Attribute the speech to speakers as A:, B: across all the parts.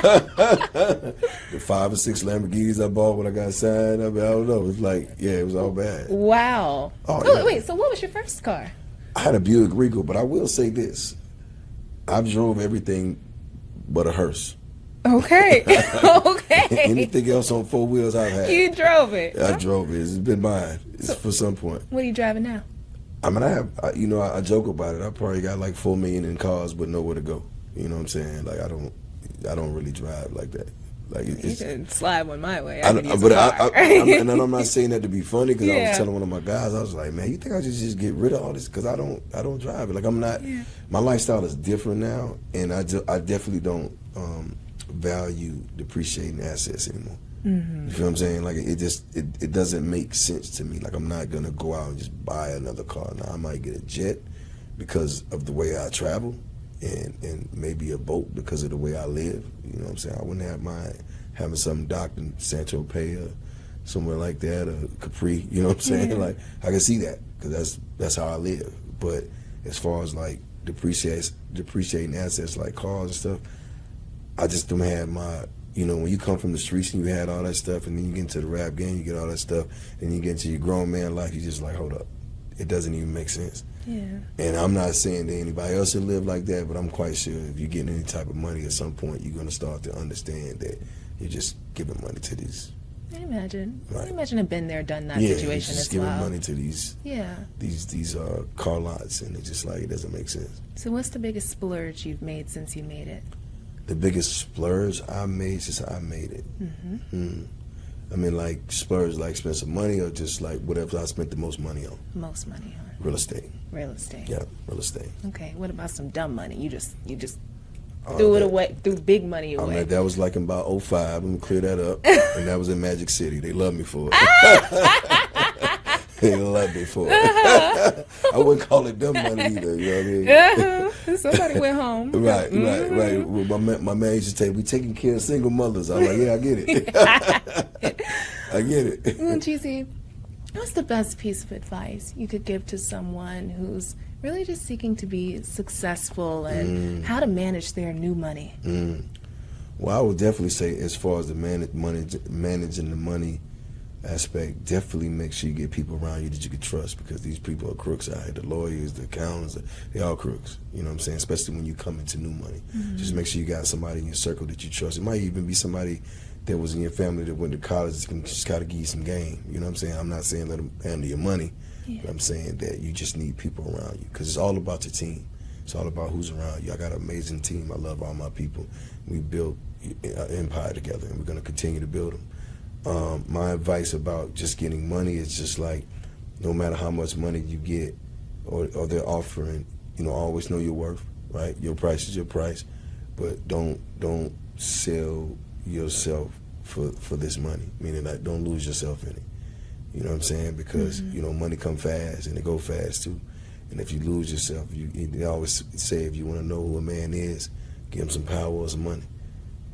A: The 5 or 6 Lamborghinis I bought when I got signed. I mean, I don't know. It was like, yeah, it was all bad.
B: Wow.
A: Oh,
B: so
A: yeah.
B: wait, so what was your first car?
A: I had a Buick Regal, but I will say this. I've drove everything but a hearse.
B: Okay. Okay.
A: Anything else on 4 wheels I've had.
B: You drove it.
A: I drove it. It's been mine. It's for some point.
B: What are you driving now?
A: I mean, I joke about it. I probably got like $4 million in cars, but nowhere to go. You know what I'm saying? Like I don't really drive like that. Like
B: You can slide one my way.
A: and I'm not saying that to be funny because I was telling one of my guys, I was like, man, you think I should just get rid of all this because I don't drive it. Like I'm not. Yeah. My lifestyle is different now, and I definitely don't value depreciating assets anymore. Mm-hmm. You feel what I'm saying? Like it doesn't make sense to me. Like I'm not gonna go out and just buy another car. Now I might get a jet because of the way I travel, and maybe a boat because of the way I live. You know what I'm saying? I wouldn't have mind having something docked in Saint-Tropez or somewhere like that, or Capri. You know what I'm saying? Mm-hmm. Like I can see that because that's how I live. But as far as like depreciating assets like cars and stuff, I just don't have my. You know, when you come from the streets and you had all that stuff, and then you get into the rap game, you get all that stuff, and you get into your grown man life, you just like, hold up, it doesn't even make sense. Yeah. And I'm not saying that anybody else should live like that, but I'm quite sure if you're getting any type of money at some point, you're going to start to understand that you're just giving money to these.
B: I imagine.
A: Right.
B: I imagine I've been there, done that situation
A: just
B: as well.
A: giving money to these. Yeah. These car lots, and it's just like it doesn't make sense.
B: So what's the biggest splurge you've made since you made it?
A: The biggest splurge I made since I made it. Mm-hmm. I mean, like splurge, like spend some money, or just like whatever I spent the most money on.
B: Most money on
A: real estate.
B: Real estate.
A: Yeah, real estate.
B: Okay. What about some dumb money? You just threw it away, threw big money away.
A: I mean, that was like in about 05. I'm gonna clear that up, and that was in Magic City. They love me for it. They love me for it. I wouldn't call it dumb money either. You know what I
B: mean? Somebody went home.
A: Right. Well, my man used to say, "We taking care of single mothers." I'm like, "Yeah, I get it. I get it."
B: Well, Jeezy, what's the best piece of advice you could give to someone who's really just seeking to be successful and how to manage their new money?
A: Well, I would definitely say, as far as the managing the money aspect, definitely make sure you get people around you that you can trust, because these people are crooks out here. The lawyers, the accountants, they all crooks. You know what I'm saying? Especially when you come into new money. Just make sure you got somebody in your circle that you trust. It might even be somebody that was in your family that went to college that can just gotta give you some game. You know what I'm saying? I'm not saying let them handle your money, but I'm saying that you just need people around you, because it's all about your team. It's all about who's around you. I got an amazing team. I love all my people. We built an empire together, and we're gonna continue to build them. My advice about just getting money is just like, no matter how much money you get or they're offering, always know your worth, right? Your price is your price, but don't sell yourself for this money, meaning like don't lose yourself in it. You know what I'm saying? Because, money come fast and it go fast too. And if you lose yourself, they always say if you want to know who a man is, give him some power or some money.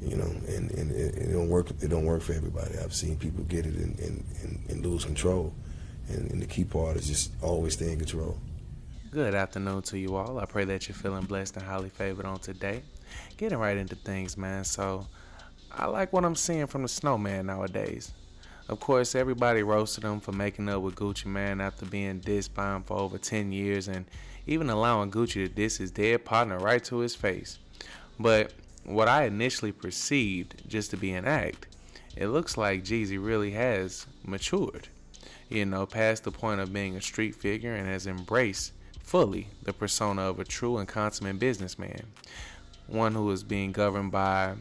A: And it don't work. It don't work for everybody. I've seen people get it and lose control. And the key part is just always stay in control.
C: Good afternoon to you all. I pray that you're feeling blessed and highly favored on today. Getting right into things, man. So I like what I'm seeing from the Snowman nowadays. Of course, everybody roasted him for making up with Gucci Mane after being dissed by him for over 10 years, and even allowing Gucci to diss his dead partner right to his face. But what I initially perceived just to be an act, it looks like Jeezy really has matured, past the point of being a street figure, and has embraced fully the persona of a true and consummate businessman, one who is being governed by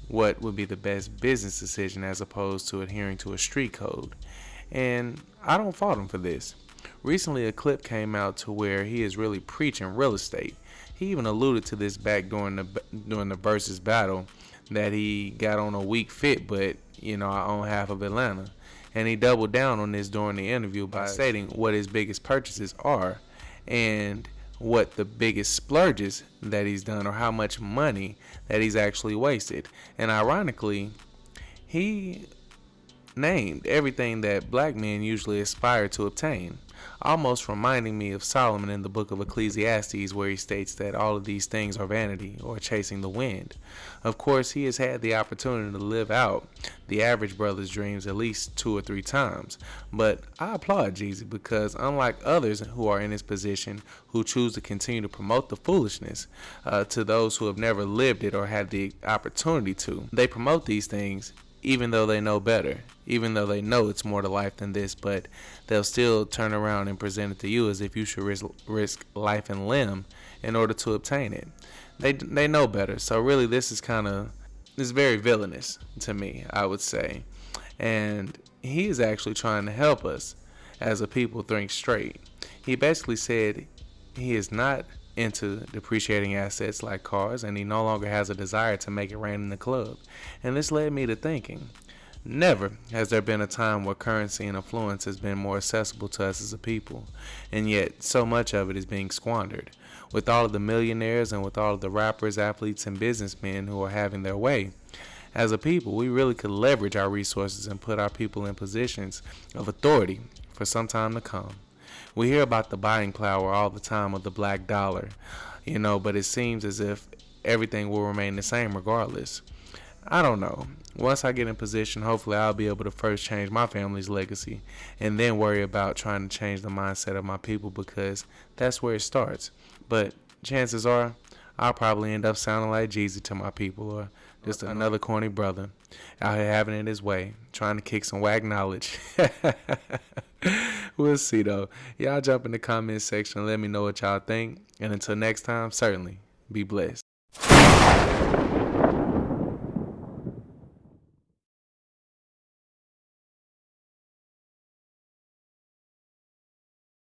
C: what would be the best business decision as opposed to adhering to a street code. And I don't fault him for this. Recently, a clip came out to where he is really preaching real estate. He even alluded to this back during the Versus battle, that he got on a weak fit, but I own half of Atlanta. And he doubled down on this during the interview by stating what his biggest purchases are and what the biggest splurges that he's done, or how much money that he's actually wasted. And ironically, he named everything that black men usually aspire to obtain, almost reminding me of Solomon in the book of Ecclesiastes, where he states that all of these things are vanity or chasing the wind. Of course, he has had the opportunity to live out the average brother's dreams at least 2 or 3 times, but I applaud Jeezy because unlike others who are in his position who choose to continue to promote the foolishness to those who have never lived it or had the opportunity to, they promote these things even though they know better, even though they know it's more to life than this, but they'll still turn around and present it to you as if you should risk life and limb in order to obtain it. They know better, so really this is very villainous to me, I would say. And he is actually trying to help us as a people think straight. He basically said he is not into depreciating assets like cars, and he no longer has a desire to make it rain in the club. And this led me to thinking, never has there been a time where currency and influence has been more accessible to us as a people, and yet so much of it is being squandered. With all of the millionaires and with all of the rappers, athletes, and businessmen who are having their way, as a people, we really could leverage our resources and put our people in positions of authority for some time to come. We hear about the buying power all the time of the black dollar, but it seems as if everything will remain the same regardless. I don't know. Once I get in position, hopefully I'll be able to first change my family's legacy and then worry about trying to change the mindset of my people, because that's where it starts. But chances are I'll probably end up sounding like Jeezy to my people, or just another corny brother out here having it his way, trying to kick some whack knowledge. We'll see though. Y'all jump in the comment section and let me know what y'all think. And until next time, certainly be blessed.